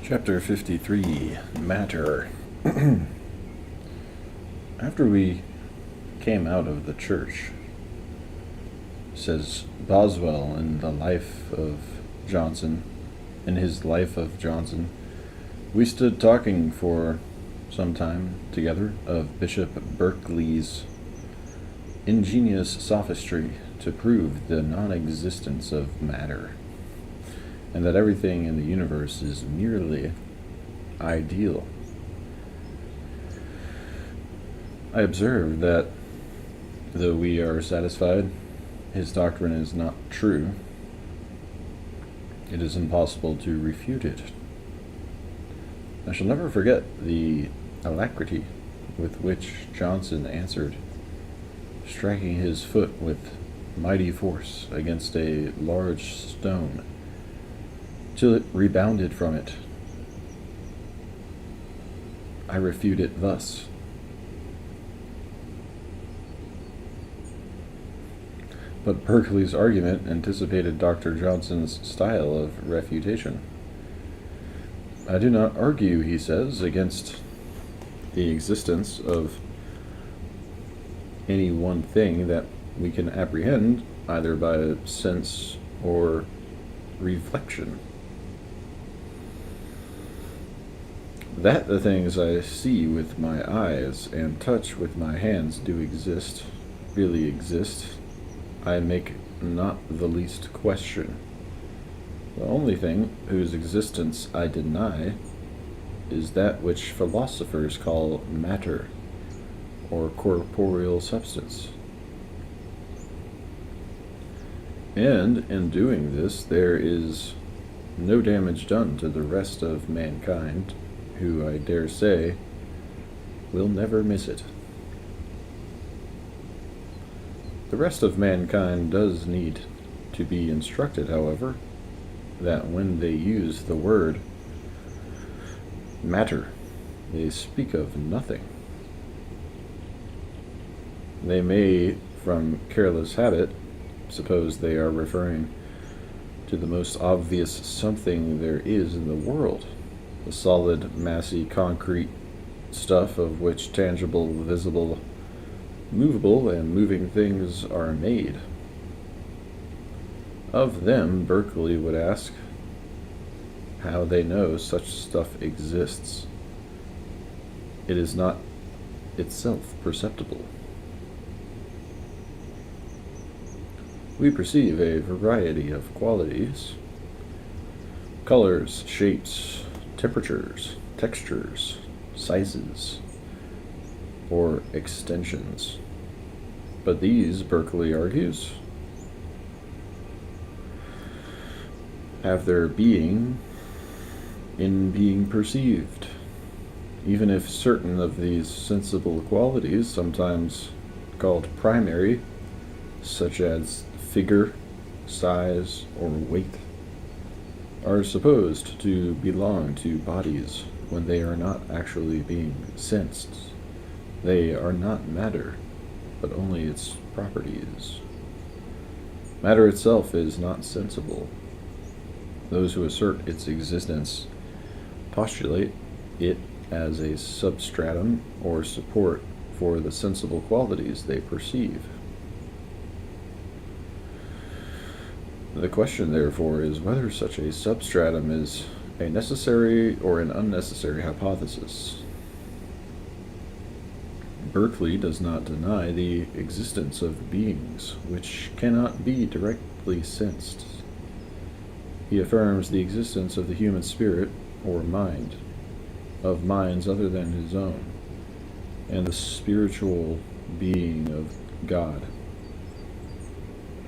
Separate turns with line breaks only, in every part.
Chapter 53, Matter. After we came out of the church, says Boswell in the Life of Johnson, in his Life of Johnson, we stood talking for some time together of Bishop Berkeley's ingenious sophistry to prove the non-existence of matter, and that everything in the universe is merely ideal. I observe that, though we are satisfied his doctrine is not true, it is impossible to refute it. I shall never forget the alacrity with which Johnson answered, striking his foot with mighty force against a large stone, till it rebounded from it. I refute it thus. But Berkeley's argument anticipated Dr. Johnson's style of refutation. I do not argue, he says, against the existence of any one thing that we can apprehend either by sense or reflection. That the things I see with my eyes and touch with my hands do exist, really exist, I make not the least question. The only thing whose existence I deny is that which philosophers call matter, or corporeal substance. And in doing this, there is no damage done to the rest of mankind, who, I dare say, will never miss it. The rest of mankind does need to be instructed, however, that when they use the word matter, they speak of nothing. They may, from careless habit, suppose they are referring to the most obvious something there is in the world, the solid, massy, concrete stuff of which tangible, visible, movable, and moving things are made. Of them, Berkeley would ask how they know such stuff exists. It is not itself perceptible. We perceive a variety of qualities, colors, shapes, temperatures, textures, sizes, or extensions. But these, Berkeley argues, have their being in being perceived, even if certain of these sensible qualities, sometimes called primary, such as figure, size, or weight, are supposed to belong to bodies when they are not actually being sensed. They are not matter, but only its properties. Matter itself is not sensible. Those who assert its existence postulate it as a substratum or support for the sensible qualities they perceive. The question, therefore, is whether such a substratum is a necessary or an unnecessary hypothesis. Berkeley does not deny the existence of beings which cannot be directly sensed. He affirms the existence of the human spirit, or mind, of minds other than his own, and the spiritual being of God.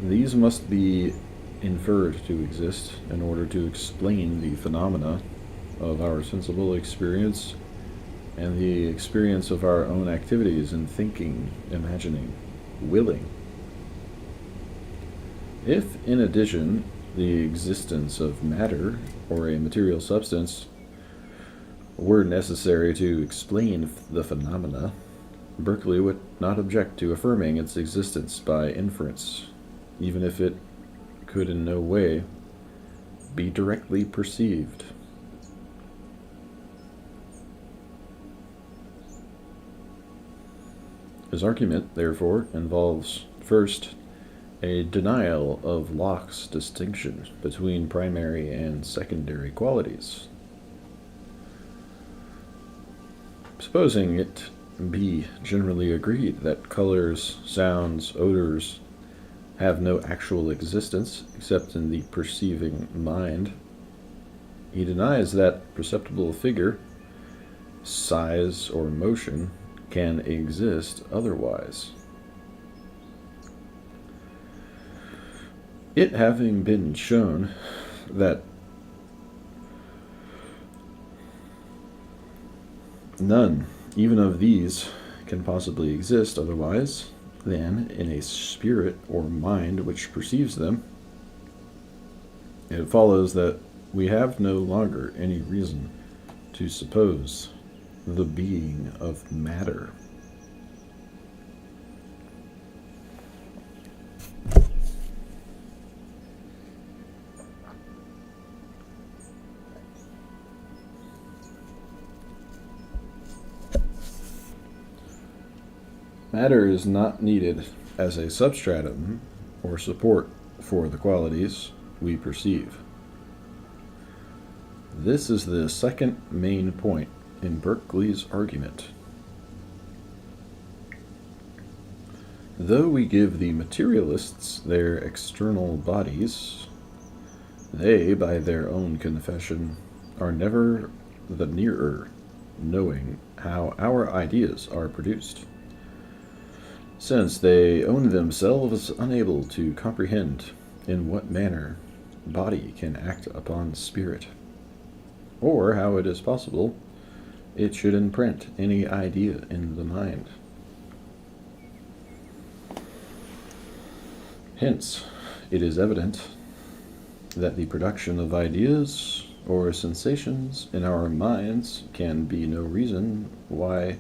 These must be inferred to exist in order to explain the phenomena of our sensible experience and the experience of our own activities in thinking, imagining, willing. If, in addition, the existence of matter, or a material substance, were necessary to explain the phenomena, Berkeley would not object to affirming its existence by inference, even if it could in no way be directly perceived. His argument, therefore, involves, first, a denial of Locke's distinction between primary and secondary qualities. Supposing it be generally agreed that colors, sounds, odors have no actual existence except in the perceiving mind, he denies that perceptible figure, size, or motion can exist otherwise. It having been shown that none, even of these, can possibly exist otherwise than in a spirit or mind which perceives them, it follows that we have no longer any reason to suppose the being of matter. Matter is not needed as a substratum or support for the qualities we perceive. This is the second main point in Berkeley's argument. Though we give the materialists their external bodies, they, by their own confession, are never the nearer knowing how our ideas are produced, since they own themselves unable to comprehend in what manner body can act upon spirit, or how it is possible it should imprint any idea in the mind. Hence, it is evident that the production of ideas or sensations in our minds can be no reason why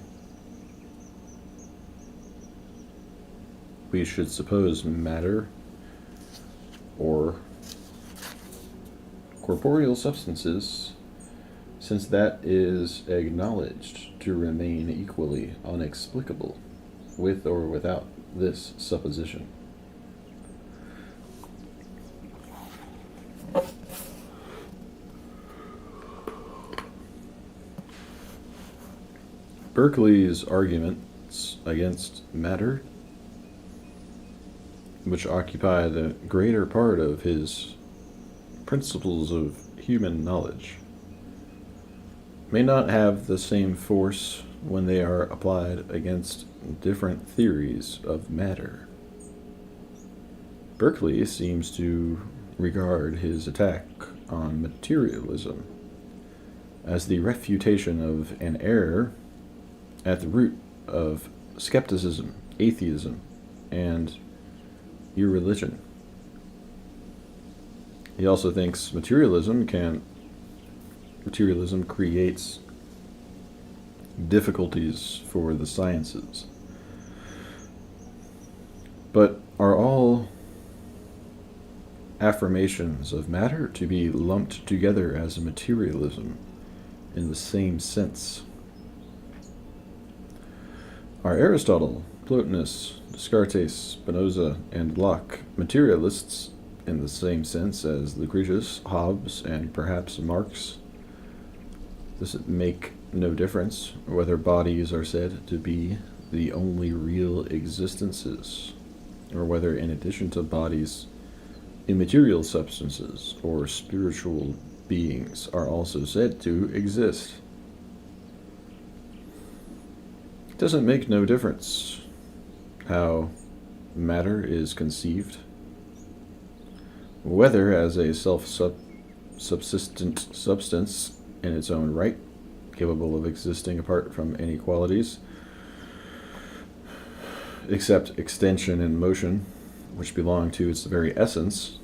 we should suppose matter or corporeal substances, since that is acknowledged to remain equally unexplicable with or without this supposition. Berkeley's arguments against matter, which occupy the greater part of his principles of human knowledge, may not have the same force when they are applied against different theories of matter. Berkeley seems to regard his attack on materialism as the refutation of an error at the root of skepticism, atheism, and irreligion. He also thinks materialism creates difficulties for the sciences. But are all affirmations of matter to be lumped together as materialism in the same sense? Are Aristotle, Plotinus, Descartes, Spinoza, and Locke materialists in the same sense as Lucretius, Hobbes, and perhaps Marx? Does it make no difference whether bodies are said to be the only real existences, or whether in addition to bodies, immaterial substances or spiritual beings are also said to exist? It doesn't make no difference how matter is conceived, whether as a self-subsistent substance in its own right, capable of existing apart from any qualities, except extension and motion, which belong to its very essence,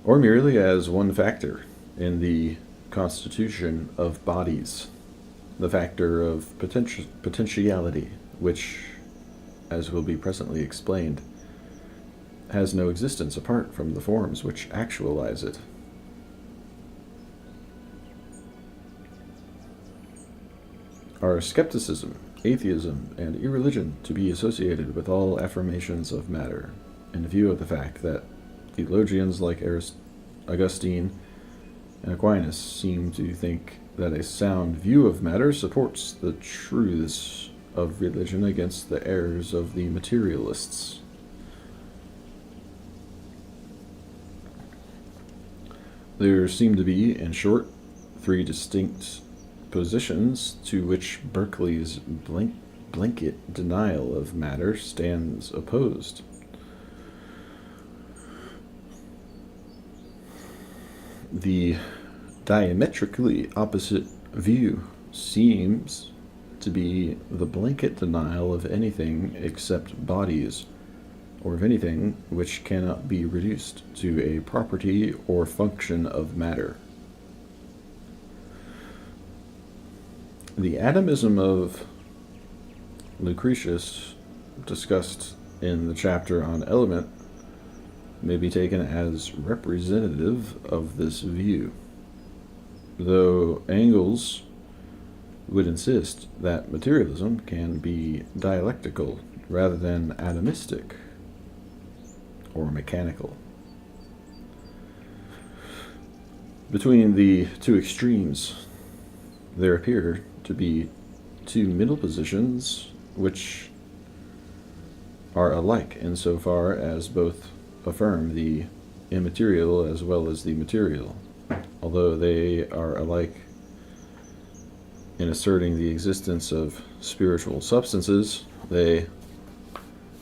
or merely as one factor in the constitution of bodies, the factor of potentiality, which, as will be presently explained, has no existence apart from the forms which actualize it. Our skepticism atheism and irreligion to be associated with all affirmations of matter, in view of the fact that theologians like Augustine and Aquinas seem to think that a sound view of matter supports the truths of religion against the errors of the materialists. There seem to be, in short, three distinct positions to which Berkeley's blanket denial of matter stands opposed. The diametrically opposite view seems to be the blanket denial of anything except bodies, or of anything which cannot be reduced to a property or function of matter. The atomism of Lucretius, discussed in the chapter on element, may be taken as representative of this view, though Engels would insist that materialism can be dialectical rather than atomistic or mechanical. Between the two extremes, there appear to be two middle positions which are alike insofar as both affirm the immaterial as well as the material, although they are alike in asserting the existence of spiritual substances. They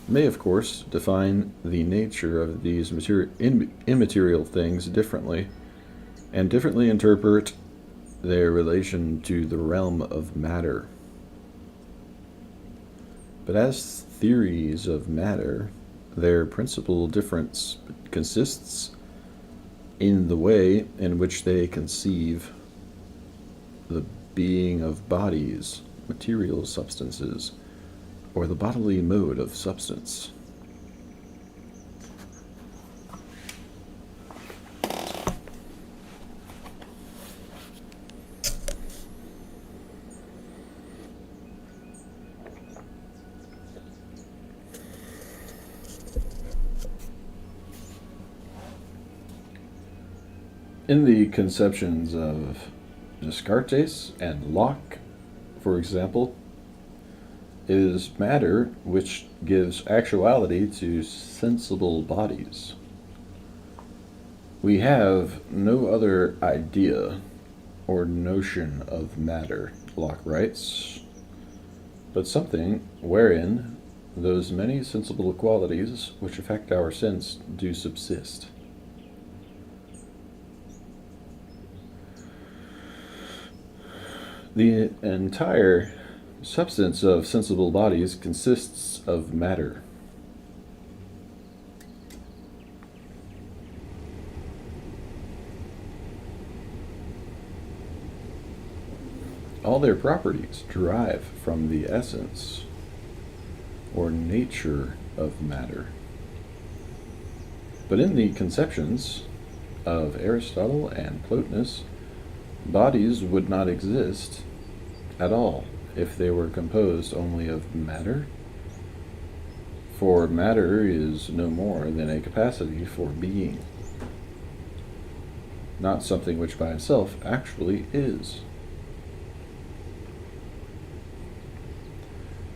may, of course, define the nature of these immaterial things differently, and differently interpret their relation to the realm of matter. But as theories of matter, their principal difference consists in the way in which they conceive the being of bodies, material substances, or the bodily mode of substance. In the conceptions of Descartes and Locke, for example, it is matter which gives actuality to sensible bodies. We have no other idea or notion of matter, Locke writes, but something wherein those many sensible qualities which affect our sense do subsist. The entire substance of sensible bodies consists of matter. All their properties derive from the essence or nature of matter. But in the conceptions of Aristotle and Plotinus, bodies would not exist at all if they were composed only of matter, for matter is no more than a capacity for being, not something which by itself actually is.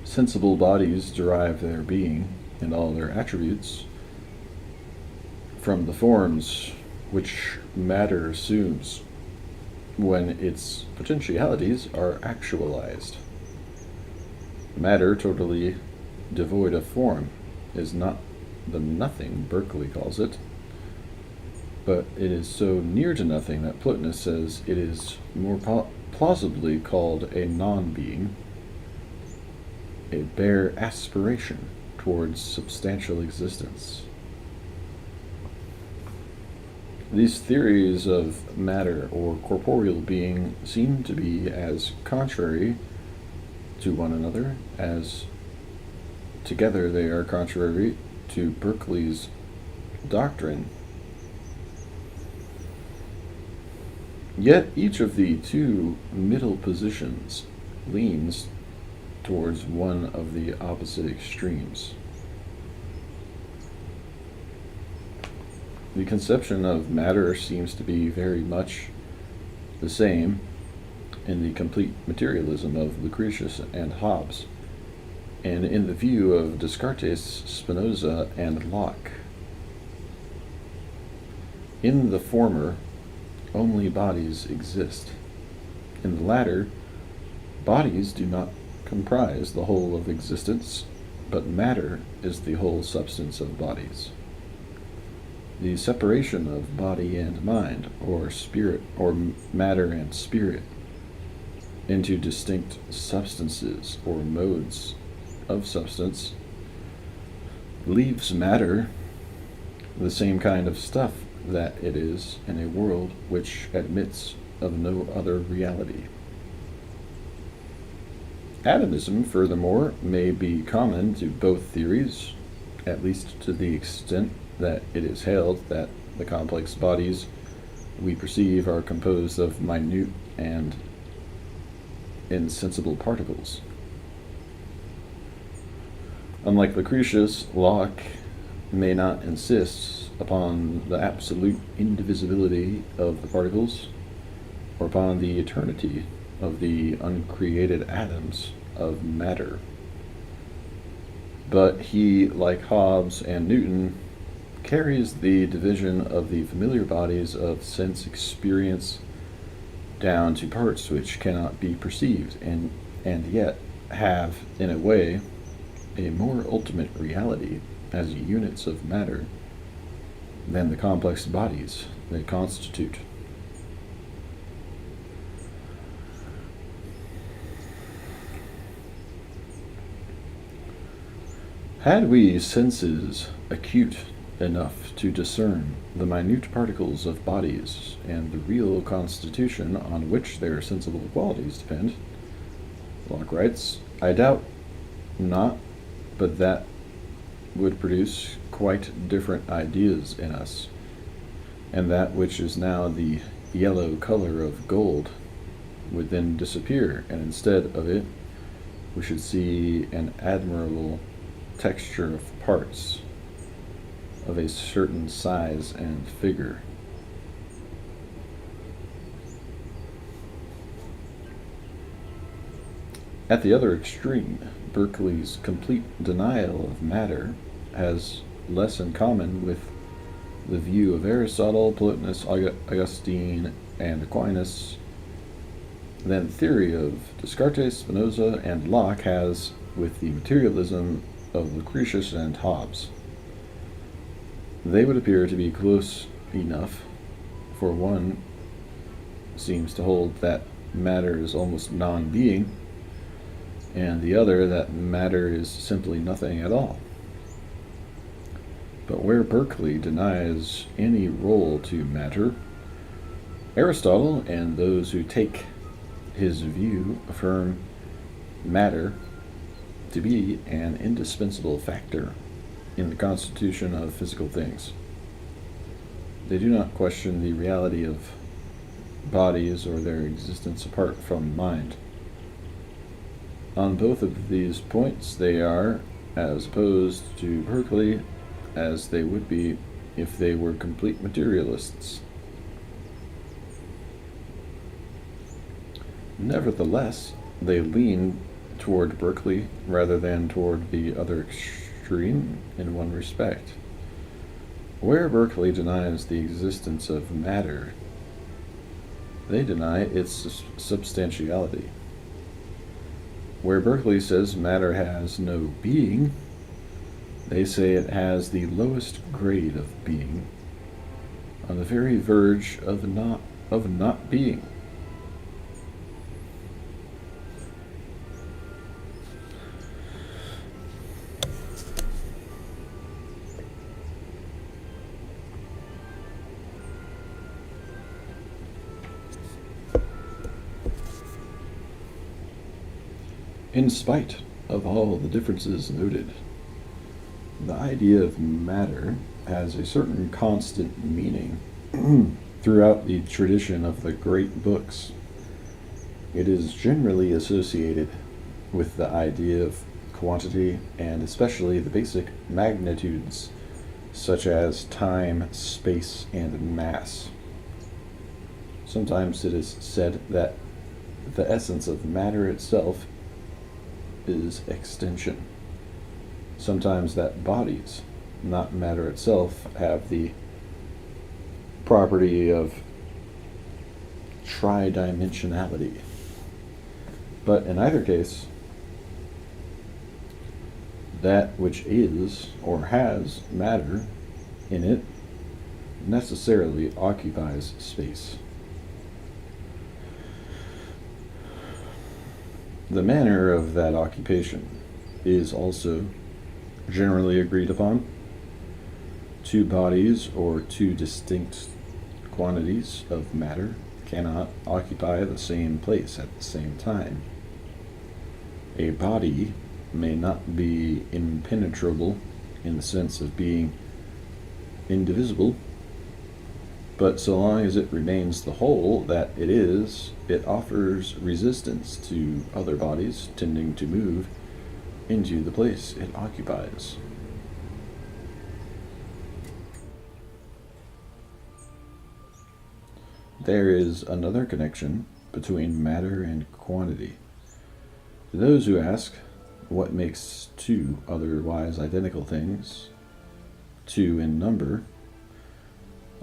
Sensible bodies derive their being and all their attributes from the forms which matter assumes when its potentialities are actualized. Matter totally devoid of form is not the nothing Berkeley calls it, but it is so near to nothing that Plotinus says it is more plausibly called a non-being, a bare aspiration towards substantial existence. These theories of matter or corporeal being seem to be as contrary to one another as together they are contrary to Berkeley's doctrine. Yet each of the two middle positions leans towards one of the opposite extremes. The conception of matter seems to be very much the same in the complete materialism of Lucretius and Hobbes, and in the view of Descartes, Spinoza, and Locke. In the former, only bodies exist. In the latter, bodies do not comprise the whole of existence, but matter is the whole substance of bodies. The separation of body and mind, or spirit, or matter and spirit, into distinct substances or modes of substance leaves matter the same kind of stuff that it is in a world which admits of no other reality. Atomism, furthermore, may be common to both theories, at least to the extent that it is held that the complex bodies we perceive are composed of minute and insensible particles. Unlike Lucretius, Locke may not insist upon the absolute indivisibility of the particles, or upon the eternity of the uncreated atoms of matter. But he, like Hobbes and Newton, carries the division of the familiar bodies of sense experience down to parts which cannot be perceived and yet have, in a way, a more ultimate reality as units of matter than the complex bodies they constitute. Had we senses acute enough to discern the minute particles of bodies and the real constitution on which their sensible qualities depend, Locke writes, I doubt not, but that would produce quite different ideas in us, and that which is now the yellow color of gold would then disappear, and instead of it we should see an admirable texture of parts of a certain size and figure. At the other extreme, Berkeley's complete denial of matter has less in common with the view of Aristotle, Plotinus, Augustine, and Aquinas than the theory of Descartes, Spinoza, and Locke has with the materialism of Lucretius and Hobbes. They would appear to be close enough, for one seems to hold that matter is almost non-being, and the other that matter is simply nothing at all. But where Berkeley denies any role to matter, Aristotle and those who take his view affirm matter to be an indispensable factor in the constitution of physical things. They do not question the reality of bodies or their existence apart from mind. On both of these points, they are as opposed to Berkeley as they would be if they were complete materialists. Nevertheless, they lean toward Berkeley rather than toward the other extreme in one respect. Where Berkeley denies the existence of matter, they deny its substantiality. Where Berkeley says matter has no being, they say it has the lowest grade of being, on the very verge of not being. In spite of all the differences noted, the idea of matter has a certain constant meaning throughout the tradition of the great books. It is generally associated with the idea of quantity and especially the basic magnitudes such as time, space, and mass. Sometimes it is said that the essence of matter itself is extension. Sometimes that bodies, not matter itself, have the property of tridimensionality. But in either case, that which is or has matter in it necessarily occupies space. The manner of that occupation is also generally agreed upon. Two bodies or two distinct quantities of matter cannot occupy the same place at the same time. A body may not be impenetrable in the sense of being indivisible, but so long as it remains the whole that it is, it offers resistance to other bodies tending to move into the place it occupies. There is another connection between matter and quantity. To those who ask, what makes two otherwise identical things two in number,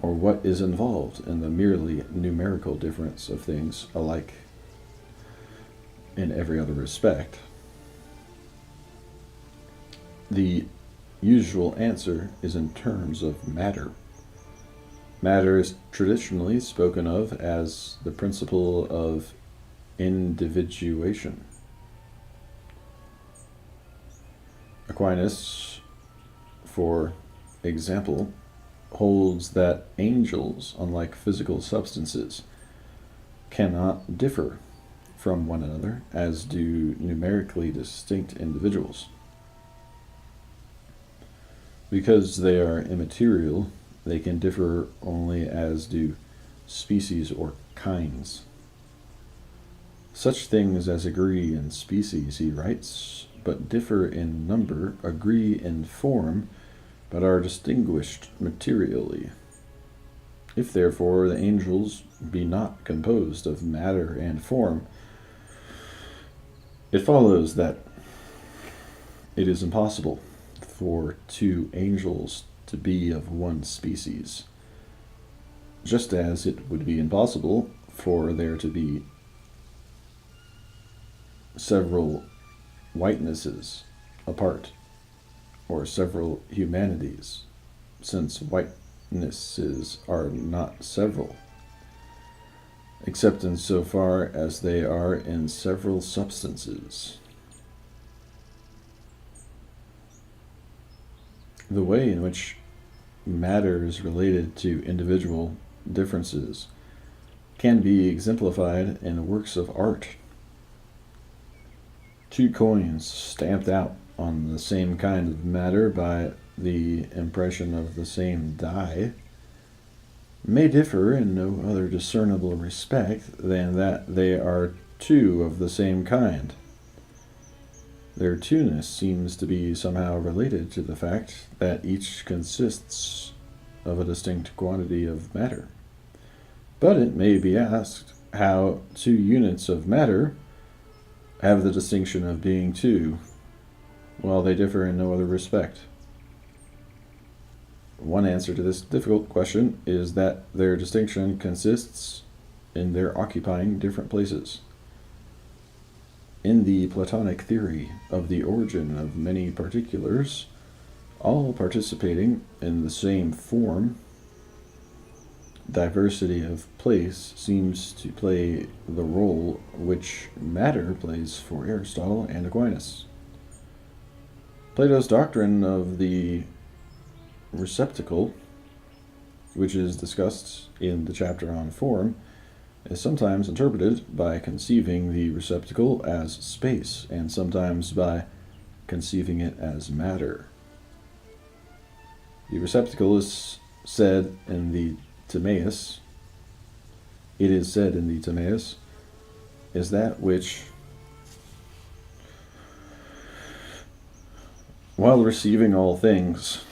or what is involved in the merely numerical difference of things alike in every other respect? The usual answer is in terms of matter. Matter is traditionally spoken of as the principle of individuation. Aquinas, for example, holds that angels, unlike physical substances, cannot differ from one another as do numerically distinct individuals. Because they are immaterial, they can differ only as do species or kinds. Such things as agree in species, he writes, but differ in number, agree in form, but are distinguished materially. If therefore the angels be not composed of matter and form, it follows that it is impossible for two angels to be of one species, just as it would be impossible for there to be several whitenesses apart, or several humanities, since whitenesses are not several, except in so far as they are in several substances. The way in which matter is related to individual differences can be exemplified in works of art. Two coins stamped out on the same kind of matter by the impression of the same die may differ in no other discernible respect than that they are two of the same kind. Their two-ness seems to be somehow related to the fact that each consists of a distinct quantity of matter. But it may be asked how two units of matter have the distinction of being two, while they differ in no other respect. One answer to this difficult question is that their distinction consists in their occupying different places. In the Platonic theory of the origin of many particulars, all participating in the same form, diversity of place seems to play the role which matter plays for Aristotle and Aquinas. Plato's doctrine of the receptacle, which is discussed in the chapter on form, is sometimes interpreted by conceiving the receptacle as space, and sometimes by conceiving it as matter. The receptacle is said in the Timaeus, is that which while receiving all things,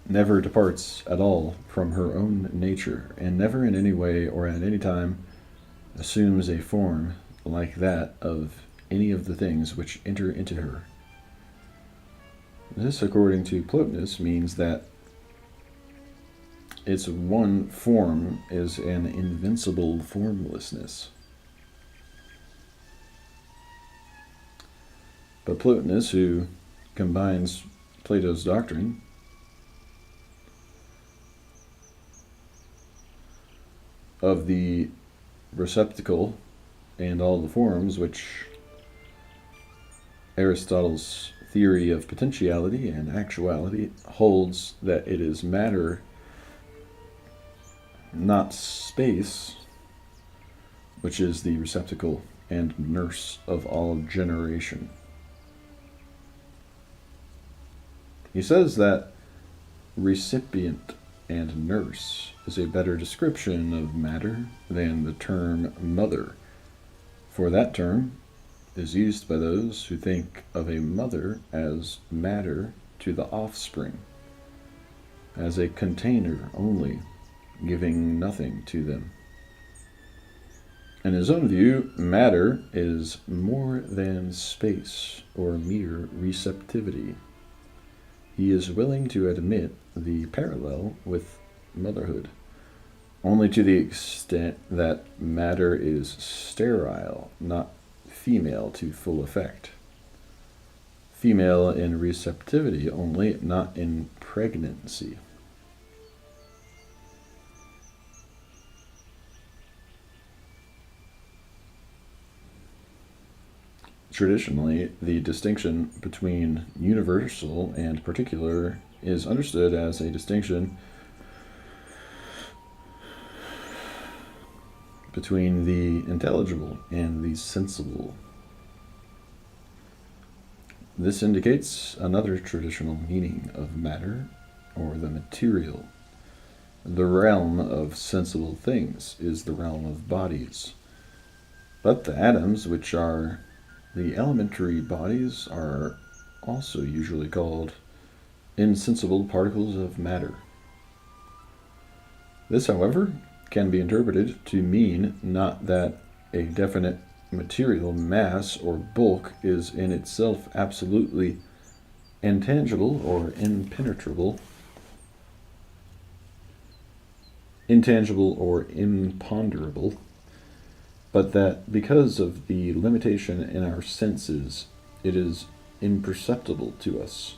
never departs at all from her own nature, and never in any way or at any time assumes a form like that of any of the things which enter into her. This, according to Plotinus, means that its one form is an invincible formlessness. But Plotinus, who combines Plato's doctrine of the receptacle and all the forms, which Aristotle's theory of potentiality and actuality holds that it is matter, not space, which is the receptacle and nurse of all generation. He says that recipient and nurse is a better description of matter than the term mother, for that term is used by those who think of a mother as matter to the offspring, as a container only, giving nothing to them. In his own view, matter is more than space or mere receptivity. He is willing to admit the parallel with motherhood, only to the extent that matter is sterile, not female to full effect. Female in receptivity only, not in pregnancy. Traditionally, the distinction between universal and particular is understood as a distinction between the intelligible and the sensible. This indicates another traditional meaning of matter, or the material. The realm of sensible things is the realm of bodies, but the atoms, which are the elementary bodies, are also usually called insensible particles of matter. This, however, can be interpreted to mean not that a definite material mass or bulk is in itself absolutely intangible or impenetrable, intangible or imponderable, but that because of the limitation in our senses, it is imperceptible to us.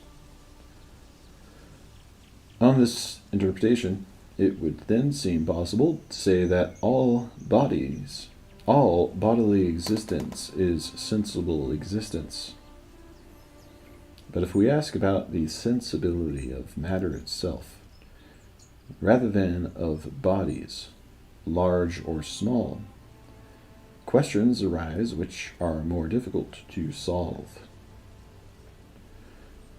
On this interpretation, it would then seem possible to say that all bodies, all bodily existence is sensible existence. But if we ask about the sensibility of matter itself, rather than of bodies, large or small, questions arise which are more difficult to solve.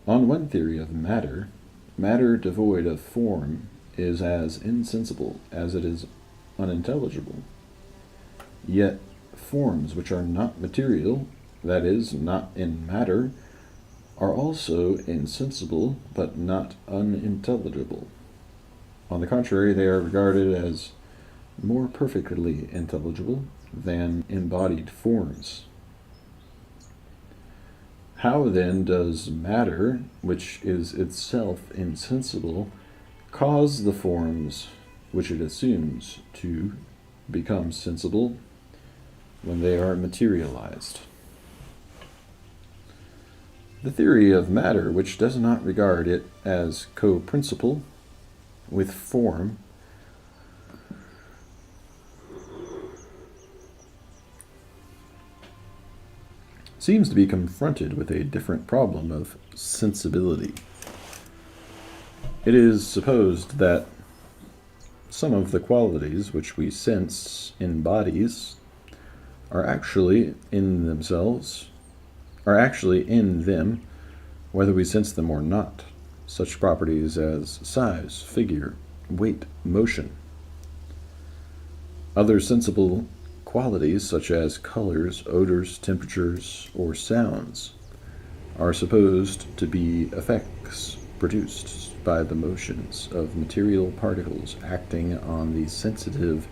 On one theory of matter, matter devoid of form is as insensible as it is unintelligible. Yet forms which are not material, that is, not in matter, are also insensible but not unintelligible. On the contrary, they are regarded as more perfectly intelligible than embodied forms. How then does matter, which is itself insensible, cause the forms which it assumes to become sensible when they are materialized? The theory of matter, which does not regard it as co-principal with form, seems to be confronted with a different problem of sensibility. It is supposed that some of the qualities which we sense in bodies are actually in themselves, are actually in them, whether we sense them or not. Such properties as size, figure, weight, motion. Other sensible qualities such as colors, odors, temperatures, or sounds are supposed to be effects produced by the motions of material particles acting on the sensitive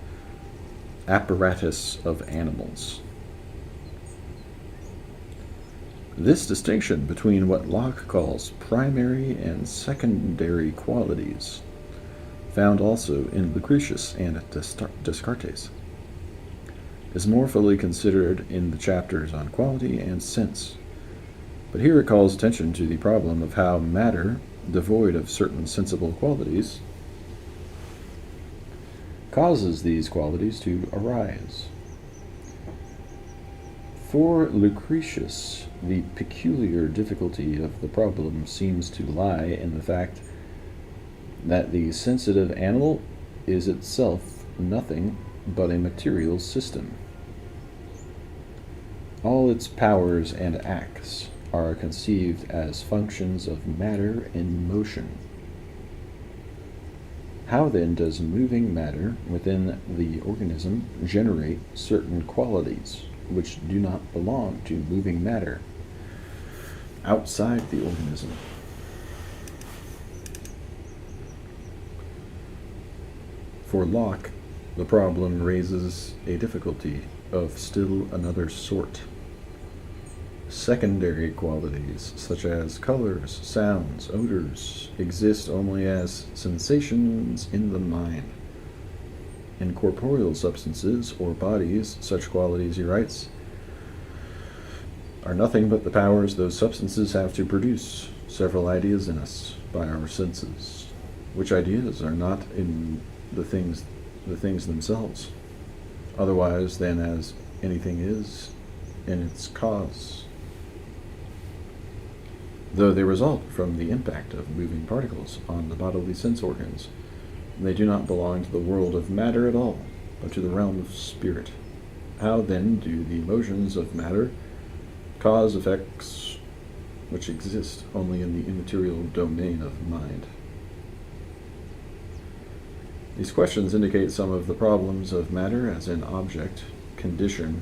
apparatus of animals. This distinction between what Locke calls primary and secondary qualities, found also in Lucretius and Descartes, is more fully considered in the chapters on quality and sense. But here it calls attention to the problem of how matter, devoid of certain sensible qualities, causes these qualities to arise. For Lucretius, the peculiar difficulty of the problem seems to lie in the fact that the sensitive animal is itself nothing but a material system. All its powers and acts are conceived as functions of matter in motion. How then does moving matter within the organism generate certain qualities which do not belong to moving matter outside the organism? For Locke, the problem raises a difficulty of still another sort. Secondary qualities, such as colors, sounds, odors, exist only as sensations in the mind. In corporeal substances or bodies, such qualities, he writes, are nothing but the powers those substances have to produce several ideas in us by our senses, which ideas are not in the things themselves, otherwise than as anything is in its cause, though they result from the impact of moving particles on the bodily sense organs. They do not belong to the world of matter at all, but to the realm of spirit. How then do the motions of matter cause effects which exist only in the immaterial domain of mind? These questions indicate some of the problems of matter as an object, condition,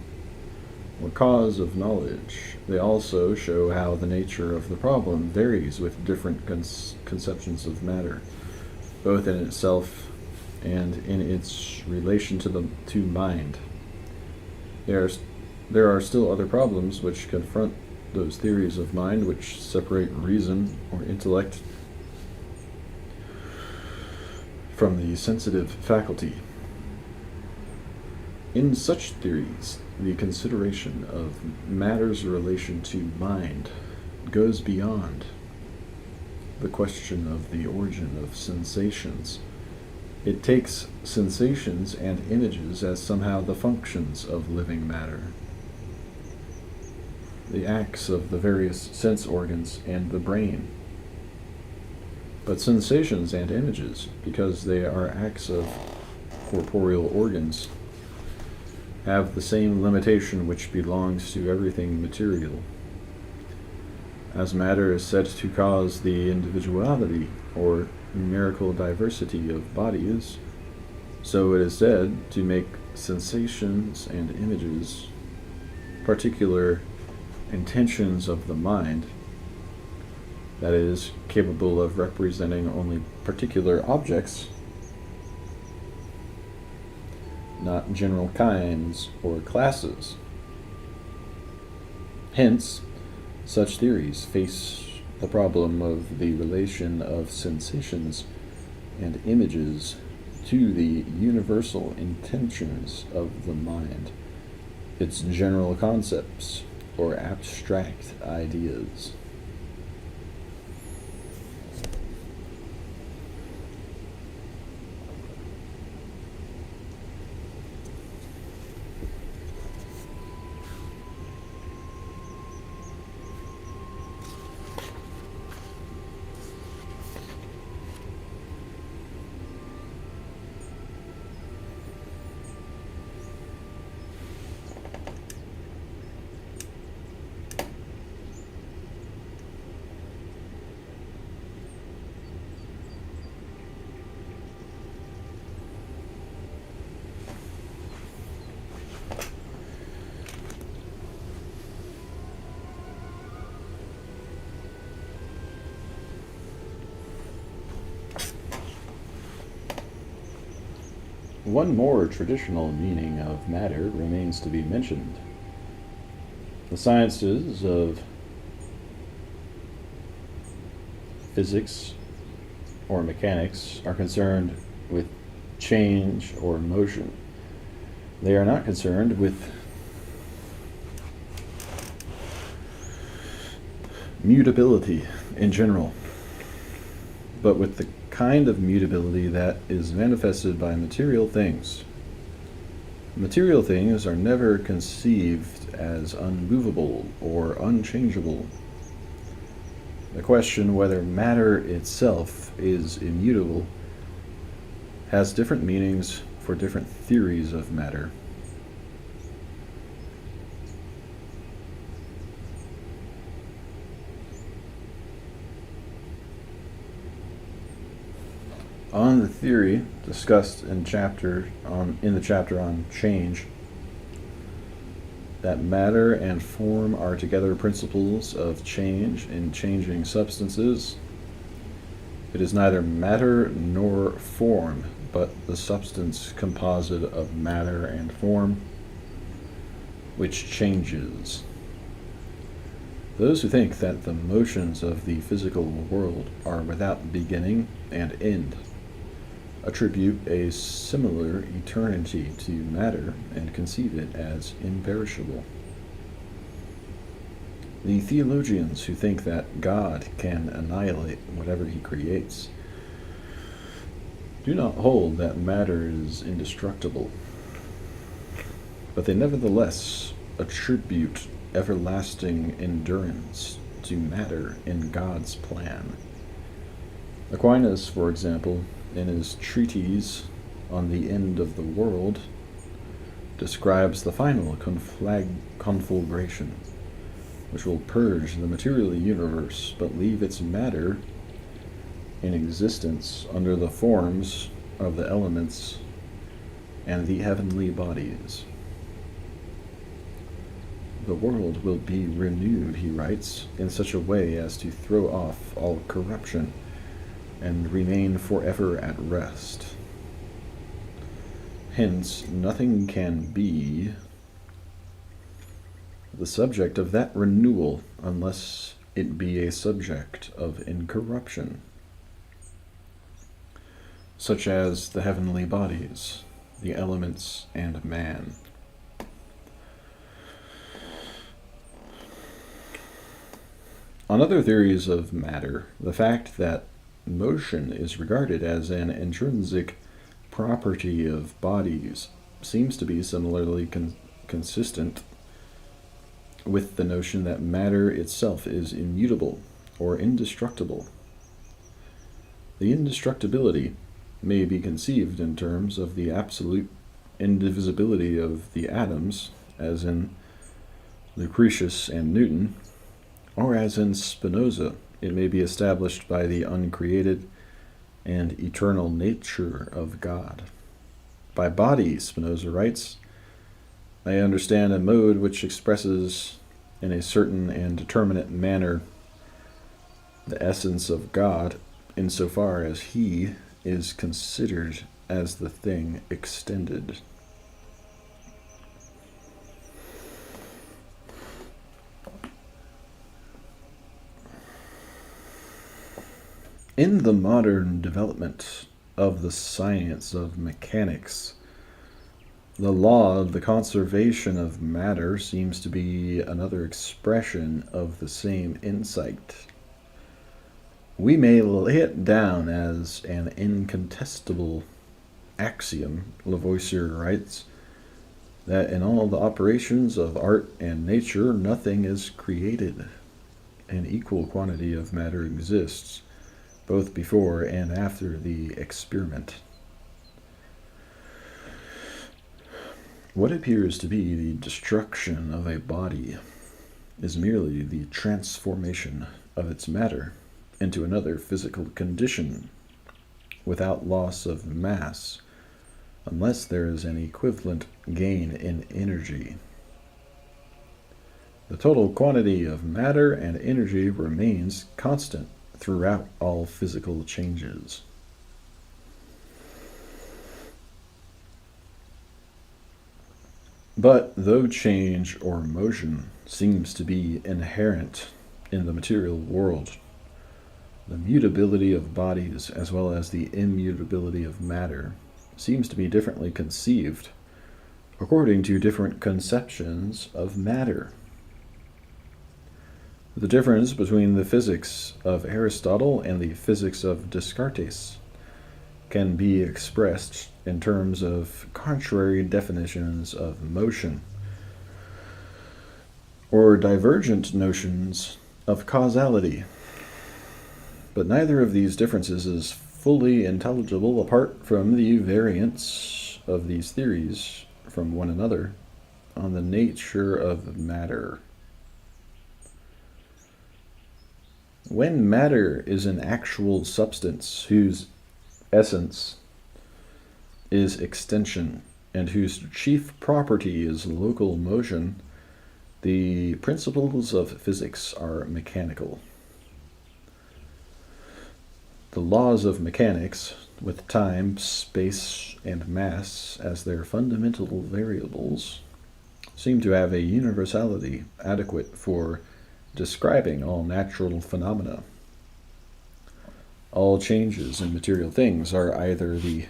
or cause of knowledge. They also show how the nature of the problem varies with different conceptions of matter, both in itself and in its relation to mind. There are still other problems which confront those theories of mind which separate reason or intellect from the sensitive faculty. In such theories, the consideration of matter's relation to mind goes beyond the question of the origin of sensations. It takes sensations and images as somehow the functions of living matter, the acts of the various sense organs and the brain. But sensations and images, because they are acts of corporeal organs, have the same limitation which belongs to everything material. As matter is said to cause the individuality or numerical diversity of bodies, so it is said to make sensations and images particular intentions of the mind, that is, capable of representing only particular objects, not general kinds or classes. Hence, such theories face the problem of the relation of sensations and images to the universal intentions of the mind, its general concepts or abstract ideas. One more traditional meaning of matter remains to be mentioned. The sciences of physics or mechanics are concerned with change or motion. They are not concerned with mutability in general, but with the kind of mutability that is manifested by material things. Material things are never conceived as unmovable or unchangeable. The question whether matter itself is immutable has different meanings for different theories of matter. On the theory discussed in the chapter on change, that matter and form are together principles of change in changing substances, it is neither matter nor form, but the substance composite of matter and form, which changes. Those who think that the motions of the physical world are without beginning and end attribute a similar eternity to matter and conceive it as imperishable. The theologians who think that God can annihilate whatever he creates do not hold that matter is indestructible, but they nevertheless attribute everlasting endurance to matter in God's plan. Aquinas, for example, in his treatise on the end of the world, describes the final conflagration, which will purge the material universe but leave its matter in existence under the forms of the elements and the heavenly bodies. The world will be renewed, he writes, in such a way as to throw off all corruption and remain forever at rest. Hence, nothing can be the subject of that renewal unless it be a subject of incorruption, such as the heavenly bodies, the elements, and man. On other theories of matter, the fact that motion is regarded as an intrinsic property of bodies seems to be similarly consistent with the notion that matter itself is immutable or indestructible. The indestructibility may be conceived in terms of the absolute indivisibility of the atoms, as in Lucretius and Newton, or as in Spinoza, it may be established by the uncreated and eternal nature of God. By body, Spinoza writes, I understand a mode which expresses in a certain and determinate manner the essence of God, insofar as he is considered as the thing extended. In the modern development of the science of mechanics, the law of the conservation of matter seems to be another expression of the same insight. We may lay it down as an incontestable axiom, Lavoisier writes, that in all the operations of art and nature nothing is created. An equal quantity of matter exists, both before and after the experiment. What appears to be the destruction of a body is merely the transformation of its matter into another physical condition, without loss of mass, unless there is an equivalent gain in energy. The total quantity of matter and energy remains constant throughout all physical changes. But though change or motion seems to be inherent in the material world, the mutability of bodies as well as the immutability of matter seems to be differently conceived according to different conceptions of matter. The difference between the physics of Aristotle and the physics of Descartes can be expressed in terms of contrary definitions of motion, or divergent notions of causality. But neither of these differences is fully intelligible apart from the variance of these theories from one another on the nature of matter. When matter is an actual substance whose essence is extension and whose chief property is local motion, the principles of physics are mechanical. The laws of mechanics, with time, space, and mass as their fundamental variables, seem to have a universality adequate for describing all natural phenomena. All changes in material things are either the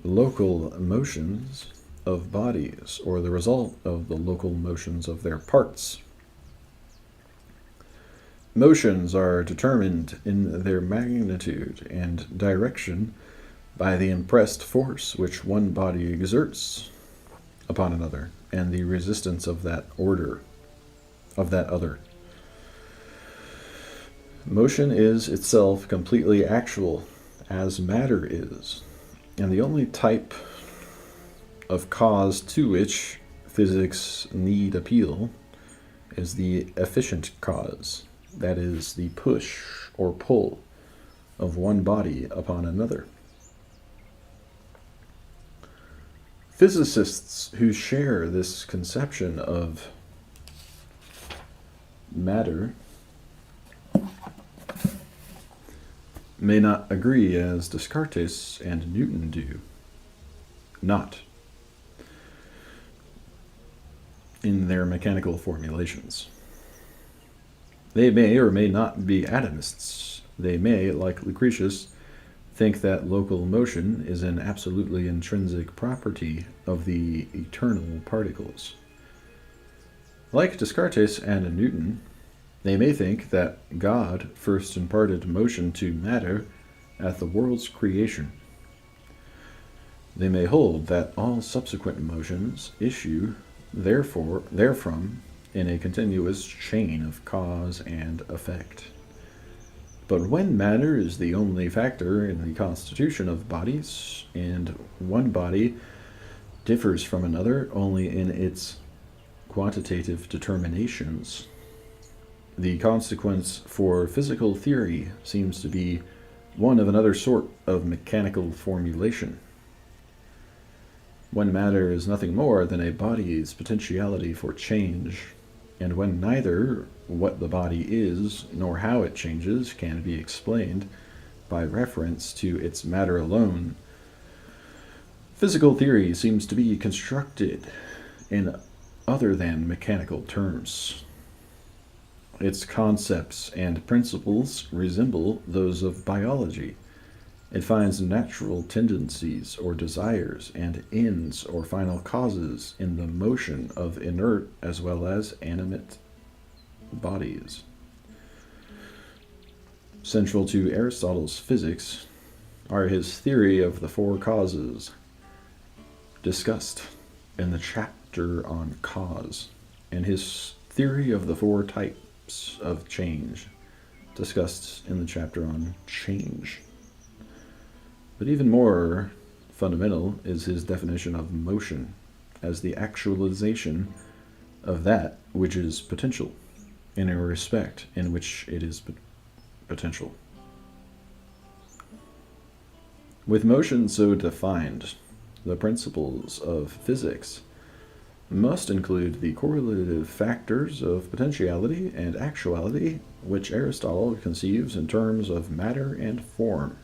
local motions of bodies or the result of the local motions of their parts. Motions are determined in their magnitude and direction by the impressed force which one body exerts upon another and the resistance of that other. Motion is itself completely actual, as matter is, and the only type of cause to which physics need appeal is the efficient cause. That is, the push or pull of one body upon another. Physicists who share this conception of matter may not agree as Descartes and Newton do. Not in their mechanical formulations. They may or may not be atomists. They may, like Lucretius, think that local motion is an absolutely intrinsic property of the eternal particles. Like Descartes and Newton, they may think that God first imparted motion to matter at the world's creation. They may hold that all subsequent motions issue, therefrom, in a continuous chain of cause and effect. But when matter is the only factor in the constitution of bodies, and one body differs from another only in its quantitative determinations, the consequence for physical theory seems to be one of another sort of mechanical formulation. When matter is nothing more than a body's potentiality for change, and when neither what the body is nor how it changes can be explained by reference to its matter alone, physical theory seems to be constructed in other than mechanical terms. Its concepts and principles resemble those of biology. It finds natural tendencies or desires and ends or final causes in the motion of inert as well as animate bodies. Central to Aristotle's physics are his theory of the four causes, discussed in the chapter on cause, and his theory of the four types of change, discussed in the chapter on change. But even more fundamental is his definition of motion as the actualization of that which is potential, in a respect in which it is potential. With motion so defined, the principles of physics must include the correlative factors of potentiality and actuality, which Aristotle conceives in terms of matter and form.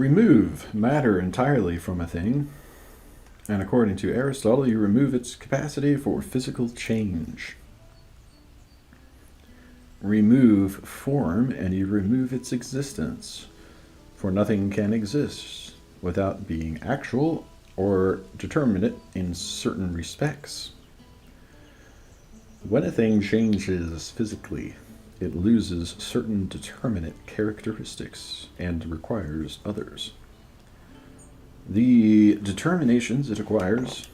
remove matter entirely from a thing, and according to Aristotle, you remove its capacity for physical change. Remove form, and you remove its existence, for nothing can exist without being actual or determinate in certain respects. When a thing changes physically, it loses certain determinate characteristics and requires others. The determinations it acquires,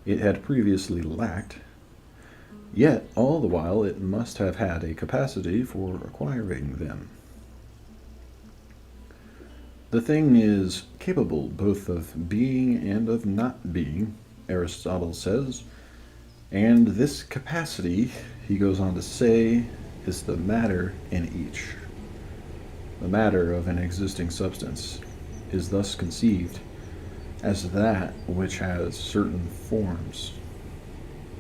it had previously lacked, yet all the while it must have had a capacity for acquiring them. The thing is capable both of being and of not being, Aristotle says, and this capacity, he goes on to say, is the matter in each. The matter of an existing substance is thus conceived as that which has certain forms,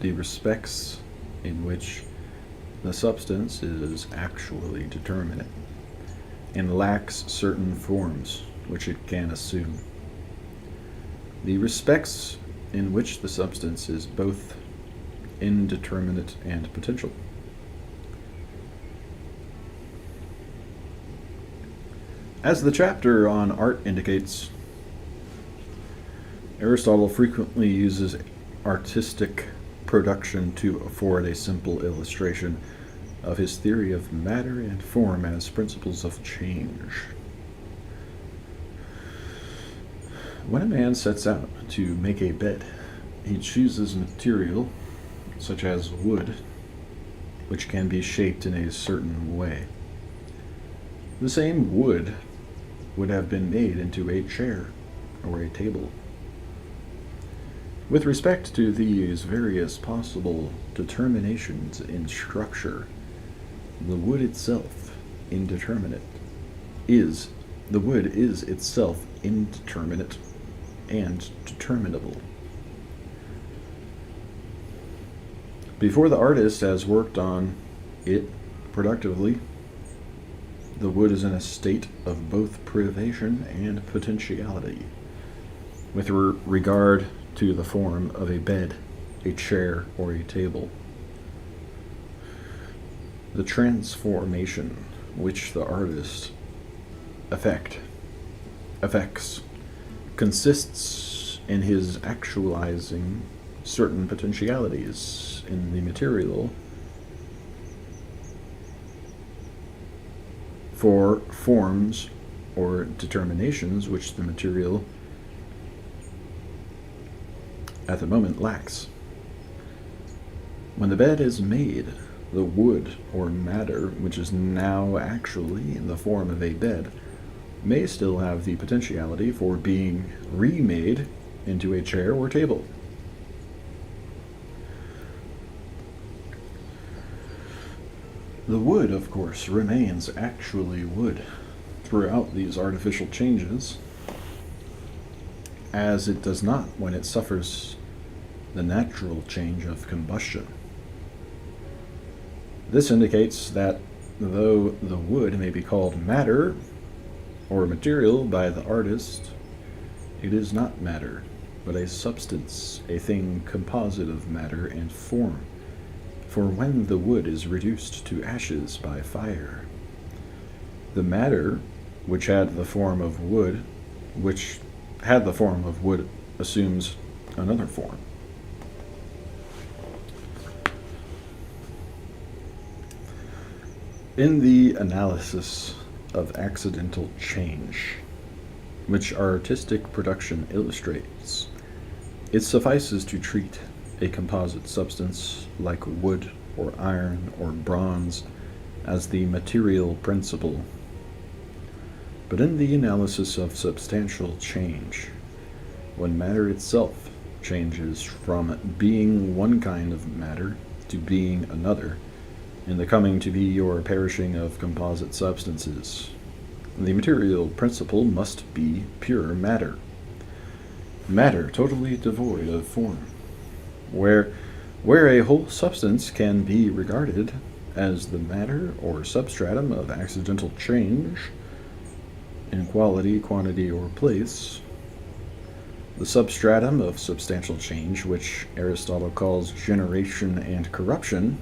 the respects in which the substance is actually determinate, and lacks certain forms which it can assume. The respects in which the substance is both indeterminate and potential. As the chapter on art indicates, Aristotle frequently uses artistic production to afford a simple illustration of his theory of matter and form as principles of change. When a man sets out to make a bed, he chooses material such as wood, which can be shaped in a certain way. The same wood would have been made into a chair or a table. With respect to these various possible determinations in structure, the wood itself the wood is itself indeterminate and determinable. Before the artist has worked on it productively, the wood is in a state of both privation and potentiality, with regard to the form of a bed, a chair, or a table. The transformation which the artist effects consists in his actualizing certain potentialities in the material for forms or determinations which the material at the moment lacks. When the bed is made, the wood or matter, which is now actually in the form of a bed, may still have the potentiality for being remade into a chair or table. The wood, of course, remains actually wood throughout these artificial changes, as it does not when it suffers the natural change of combustion. This indicates that though the wood may be called matter or material by the artist, it is not matter, but a substance, a thing composite of matter and form. For when the wood is reduced to ashes by fire, the matter which had the form of wood assumes another form. In the analysis of accidental change, which artistic production illustrates, it suffices to treat a composite substance like wood or iron or bronze as the material principle. But in the analysis of substantial change, when matter itself changes from being one kind of matter to being another, in the coming to be or perishing of composite substances, the material principle must be pure matter. Matter totally devoid of form. Where a whole substance can be regarded as the matter or substratum of accidental change, in quality, quantity, or place, the substratum of substantial change, which Aristotle calls generation and corruption,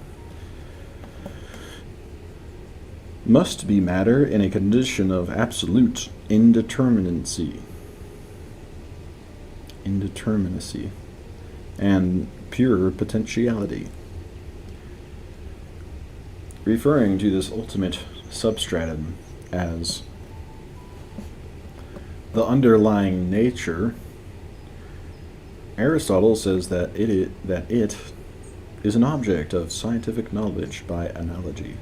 must be matter in a condition of absolute indeterminacy, and pure potentiality. Referring to this ultimate substratum as the underlying nature, Aristotle says that it is an object of scientific knowledge by analogy.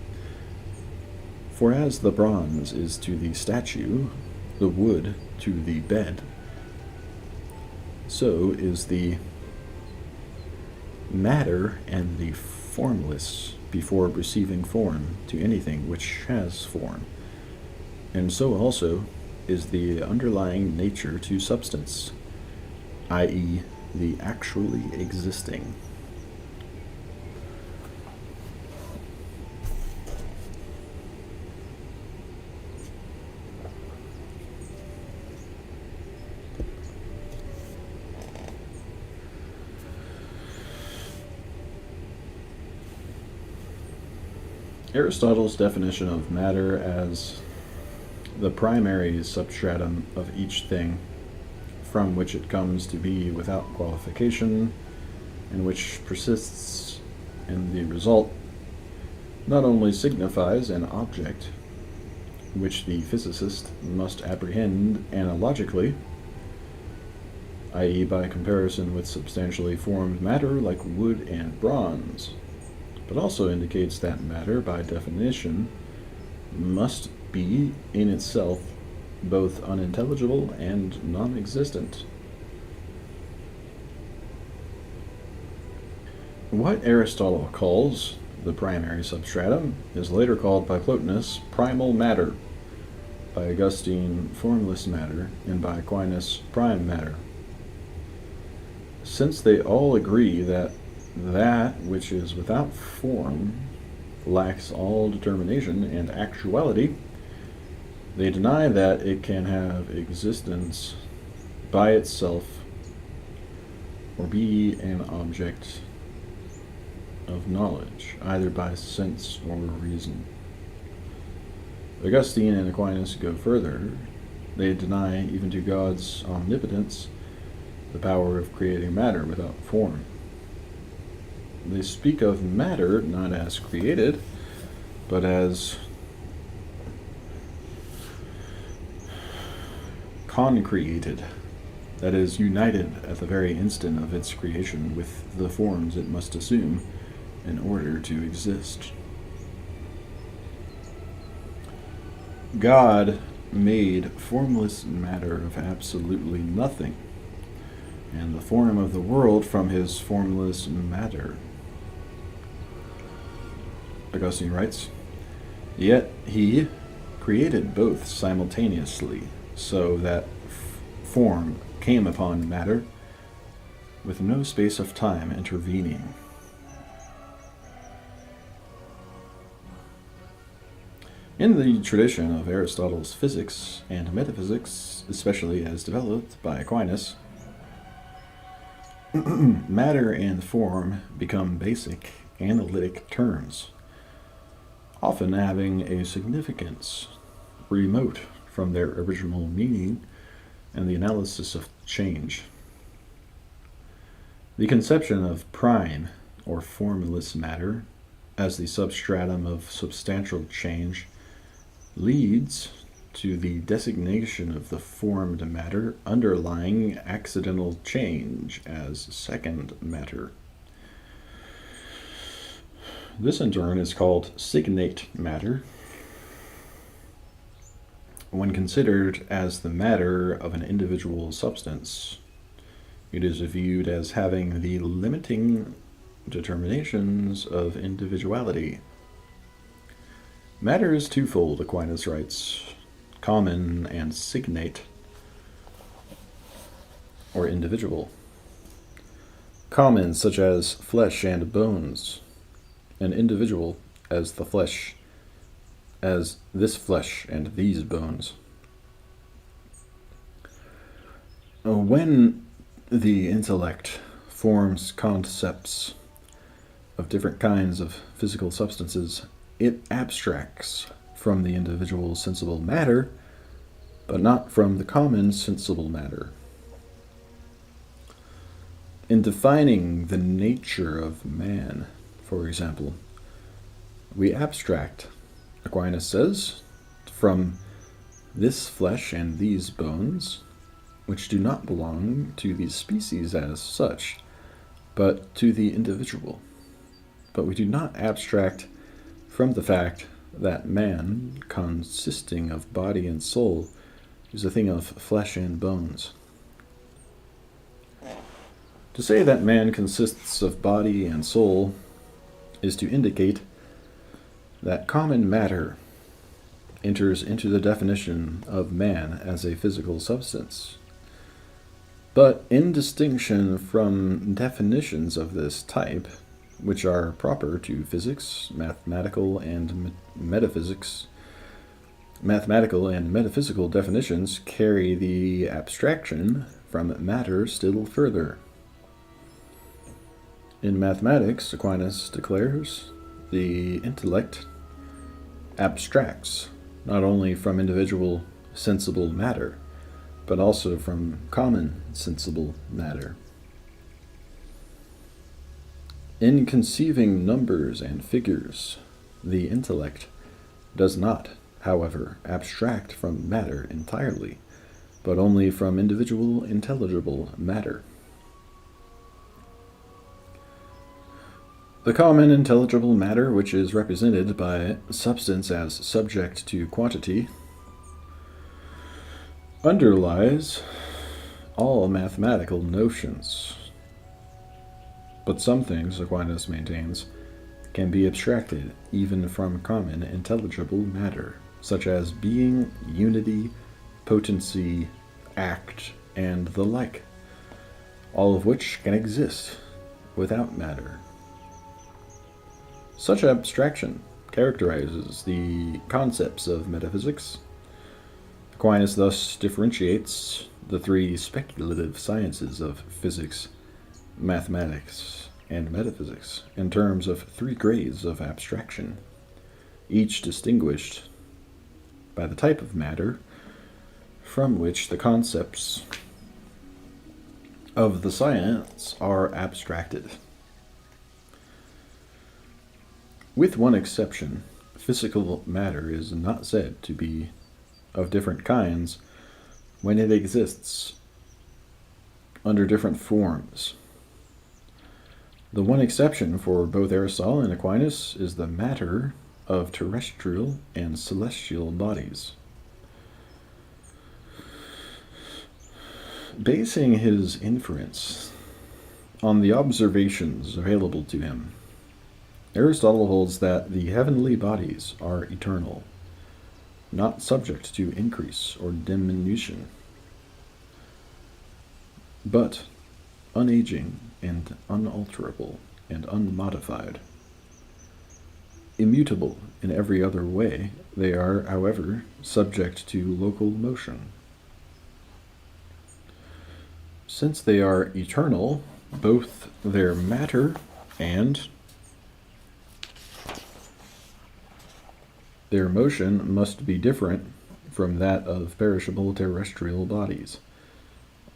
For as the bronze is to the statue, the wood to the bed, so is the matter and the formless before receiving form to anything which has form, and so also is the underlying nature to substance, i.e., the actually existing. Aristotle's definition of matter as the primary substratum of each thing, from which it comes to be without qualification, and which persists in the result, not only signifies an object which the physicist must apprehend analogically, i.e., by comparison with substantially formed matter like wood and bronze, but also indicates that matter, by definition, must be in itself both unintelligible and non-existent. What Aristotle calls the primary substratum is later called by Plotinus primal matter, by Augustine formless matter, and by Aquinas prime matter. Since they all agree that which is without form lacks all determination and actuality, they deny that it can have existence by itself or be an object of knowledge, either by sense or reason. Augustine and Aquinas go further. They deny even to God's omnipotence the power of creating matter without form. They speak of matter not as created, but as concreated, that is, united at the very instant of its creation with the forms it must assume in order to exist. God made formless matter of absolutely nothing, and the form of the world from his formless matter. Augustine writes, "Yet he created both simultaneously, so that form came upon matter with no space of time intervening." In the tradition of Aristotle's physics and metaphysics, especially as developed by Aquinas, matter and form become basic analytic terms, often having a significance remote from their original meaning and the analysis of change. The conception of prime, or formless matter, as the substratum of substantial change leads to the designation of the formed matter underlying accidental change as second matter. This in turn is called signate matter when considered as the matter of an individual substance. It is viewed as having the limiting determinations of individuality. Matter is twofold, Aquinas writes, common and signate, or individual. Common, such as flesh and bones, and individual, as the flesh, as this flesh and these bones. When the intellect forms concepts of different kinds of physical substances, it abstracts from the individual sensible matter, but not from the common sensible matter. In defining the nature of man, for example, we abstract, Aquinas says, from this flesh and these bones, which do not belong to the species as such, but to the individual. But we do not abstract from the fact that man, consisting of body and soul, is a thing of flesh and bones. To say that man consists of body and soul is to indicate that common matter enters into the definition of man as a physical substance. But in distinction from definitions of this type, which are proper to physics, mathematical and metaphysical definitions carry the abstraction from matter still further. In mathematics, Aquinas declares, the intellect abstracts not only from individual sensible matter, but also from common sensible matter. In conceiving numbers and figures, the intellect does not, however, abstract from matter entirely, but only from individual intelligible matter. The common intelligible matter, which is represented by substance as subject to quantity, underlies all mathematical notions. But some things, Aquinas maintains, can be abstracted even from common intelligible matter, such as being, unity, potency, act, and the like, all of which can exist without matter. Such abstraction characterizes the concepts of metaphysics. Aquinas thus differentiates the three speculative sciences of physics, mathematics, and metaphysics in terms of three grades of abstraction, each distinguished by the type of matter from which the concepts of the science are abstracted. With one exception, physical matter is not said to be of different kinds when it exists under different forms. The one exception for both Aristotle and Aquinas is the matter of terrestrial and celestial bodies. Basing his inference on the observations available to him, Aristotle holds that the heavenly bodies are eternal, not subject to increase or diminution, but unaging and unalterable and unmodified. Immutable in every other way, they are, however, subject to local motion. Since they are eternal, both their matter and their motion must be different from that of perishable terrestrial bodies.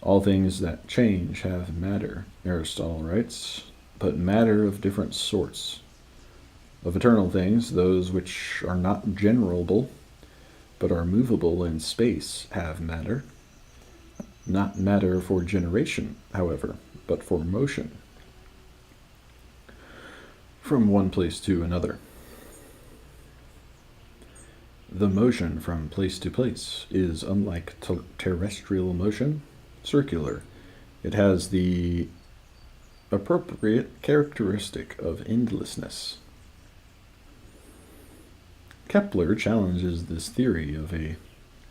All things that change have matter, Aristotle writes, but matter of different sorts. Of eternal things, those which are not generable, but are movable in space, have matter. Not matter for generation, however, but for motion from one place to another. The motion from place to place is, unlike terrestrial motion, circular. It has the appropriate characteristic of endlessness. Kepler challenges this theory of a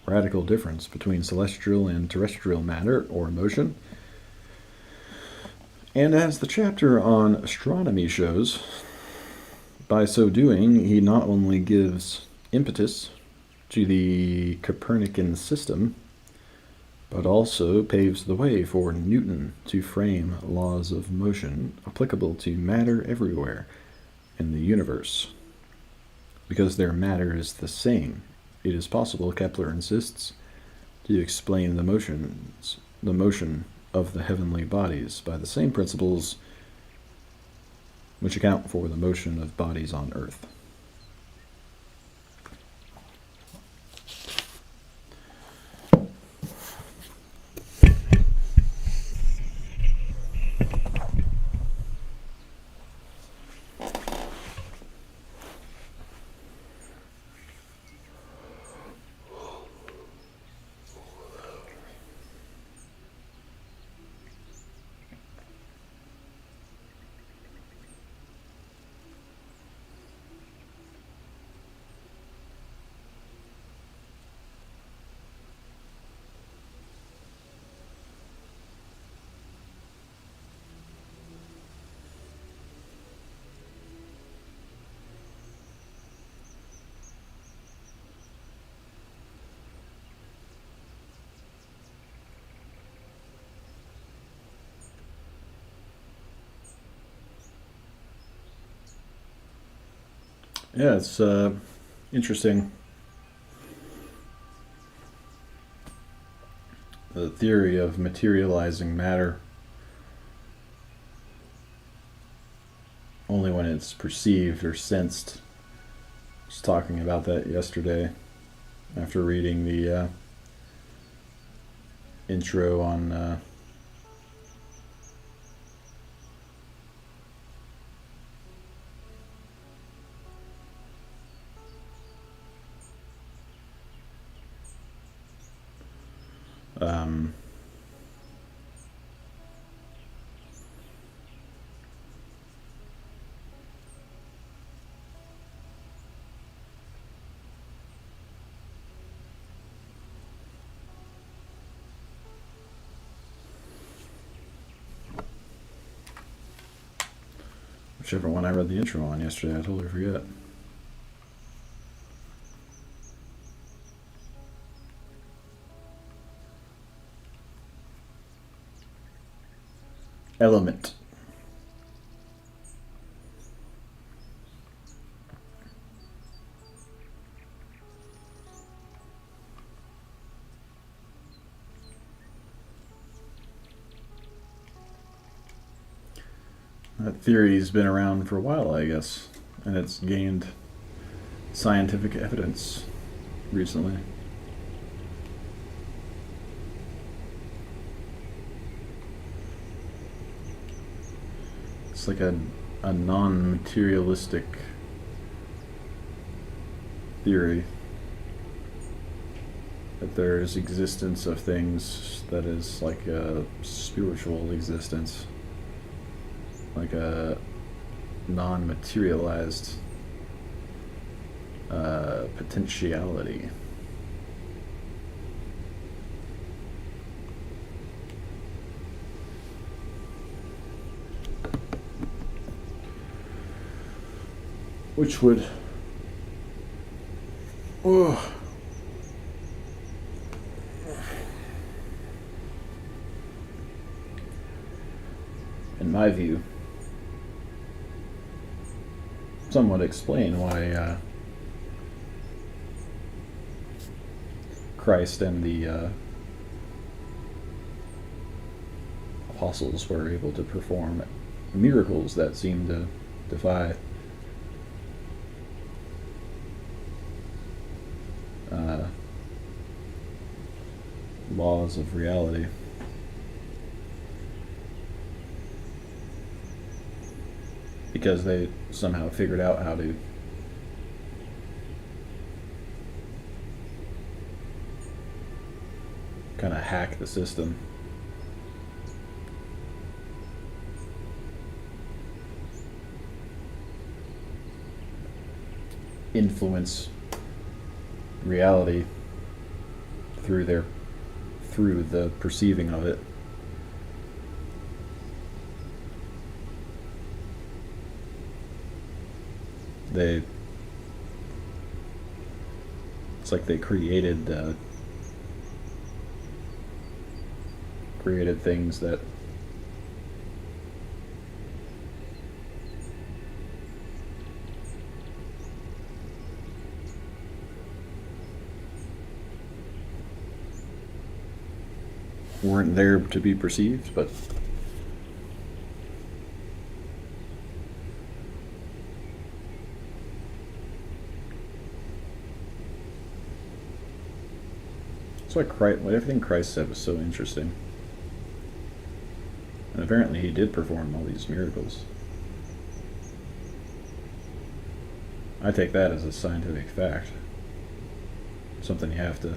radical difference between celestial and terrestrial matter or motion, and as the chapter on astronomy shows, by so doing he not only gives impetus to the Copernican system, but also paves the way for Newton to frame laws of motion applicable to matter everywhere in the universe. Because their matter is the same, it is possible, Kepler insists, to explain the motion of the heavenly bodies by the same principles which account for the motion of bodies on Earth. Yeah, it's interesting. The theory of materializing matter only when it's perceived or sensed. I was talking about that yesterday after reading the intro on whichever one I read the intro on yesterday. I totally forget. Element. That theory's been around for a while, I guess, and it's gained scientific evidence recently. It's like a non-materialistic theory that there is existence of things that is like a spiritual existence, like a non-materialized potentiality. Which would in my view, somewhat explain why Christ and the apostles were able to perform miracles that seem to defy laws of reality. Because they somehow figured out how to kind of hack the system. Influence reality through the perceiving of it. It's like they created created things that weren't there to be perceived, but that's why everything Christ said was so interesting. And apparently he did perform all these miracles. I take that as a scientific fact. Something you have to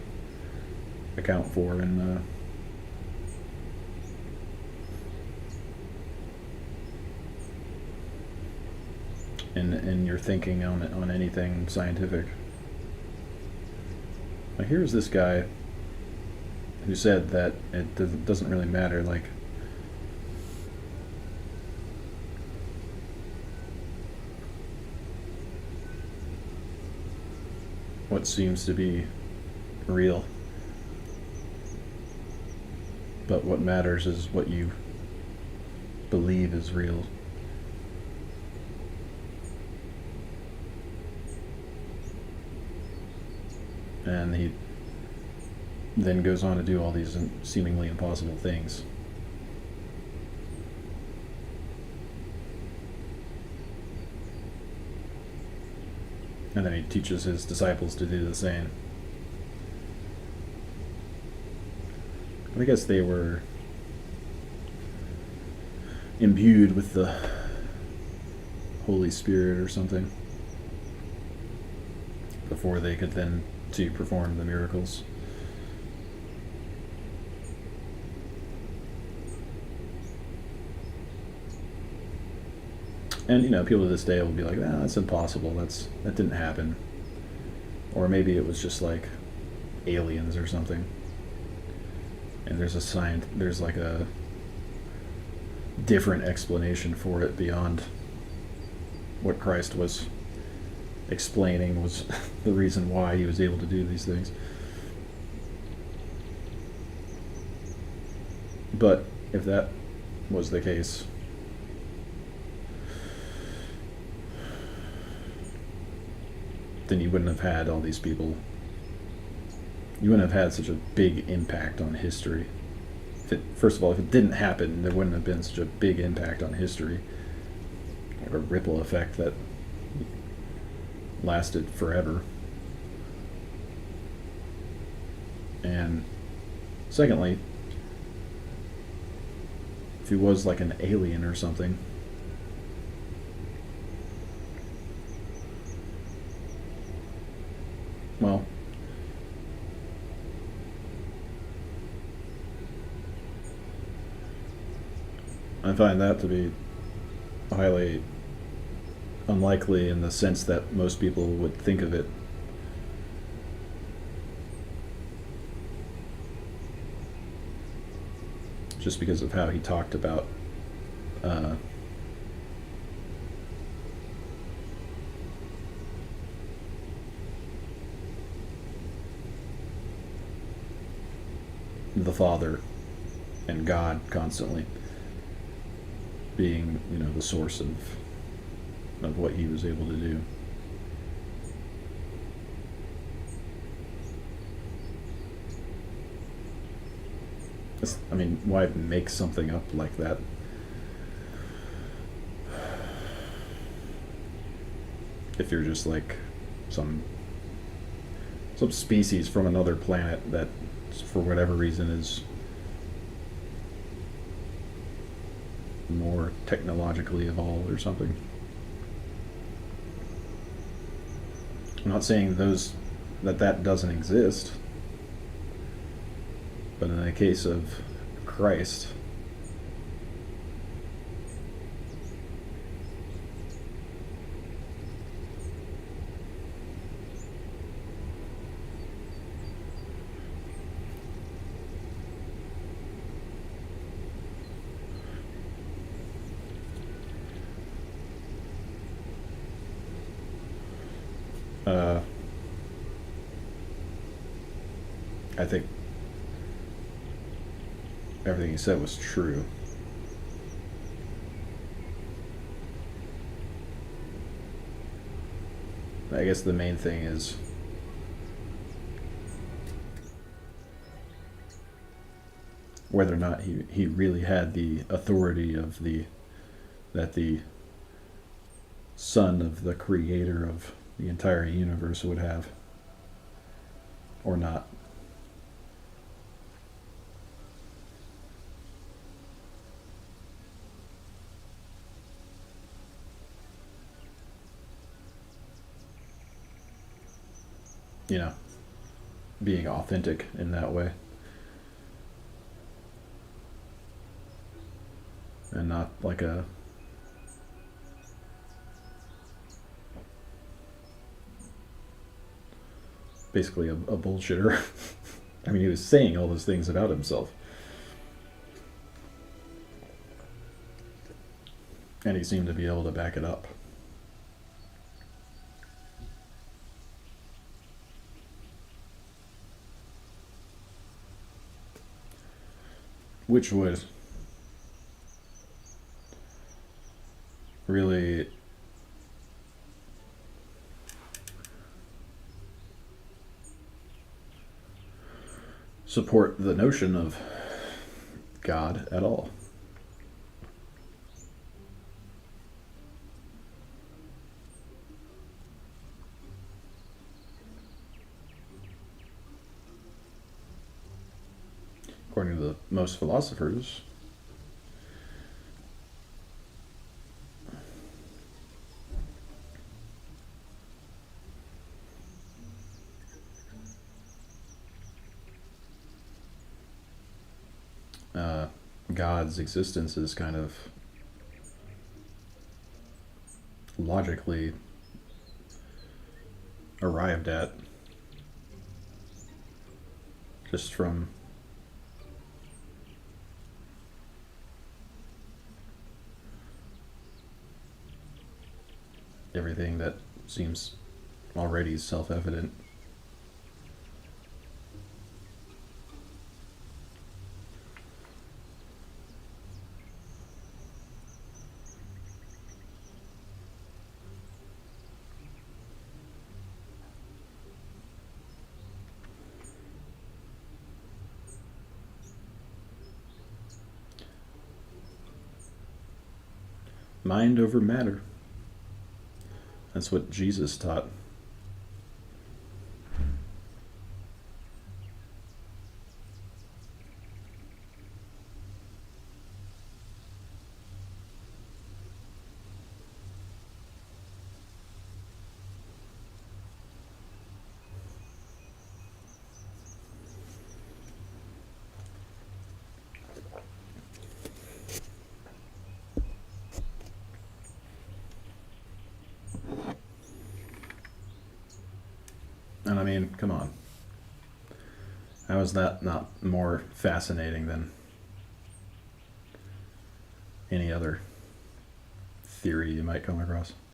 account for in your thinking on anything scientific. Now here's this guy who said that it doesn't really matter, like, what seems to be real, but what matters is what you believe is real. And he then goes on to do all these seemingly impossible things. And then he teaches his disciples to do the same. I guess they were imbued with the Holy Spirit or something before they could then to perform the miracles. And people to this day will be like, "Ah, that's impossible. That didn't happen." Or maybe it was just like aliens or something. And there's like a different explanation for it beyond what Christ was explaining was the reason why he was able to do these things. But if that was the case, then you wouldn't have had all these people. You wouldn't have had such a big impact on history. First of all, if it didn't happen, there wouldn't have been such a big impact on history. Like a ripple effect that lasted forever. And secondly, if he was like an alien or something, well, I find that to be highly unlikely in the sense that most people would think of it. Just because of how he talked about the Father and God constantly being, the source of what he was able to do. Why make something up like that? If you're just like some species from another planet that, for whatever reason, is more technologically evolved or something. I'm not saying that doesn't exist, but in the case of Christ, I think everything he said was true. I guess the main thing is whether or not he really had the authority of the son of the creator of the entire universe would have, or not. You know, being authentic in that way, and not like a basically a bullshitter. I mean, he was saying all those things about himself, and he seemed to be able to back it up. Which would really support the notion of God at all. According to most philosophers, God's existence is kind of logically arrived at just from everything that seems already self evident. Mind over matter. That's what Jesus taught. And I mean, come on. How is that not more fascinating than any other theory you might come across?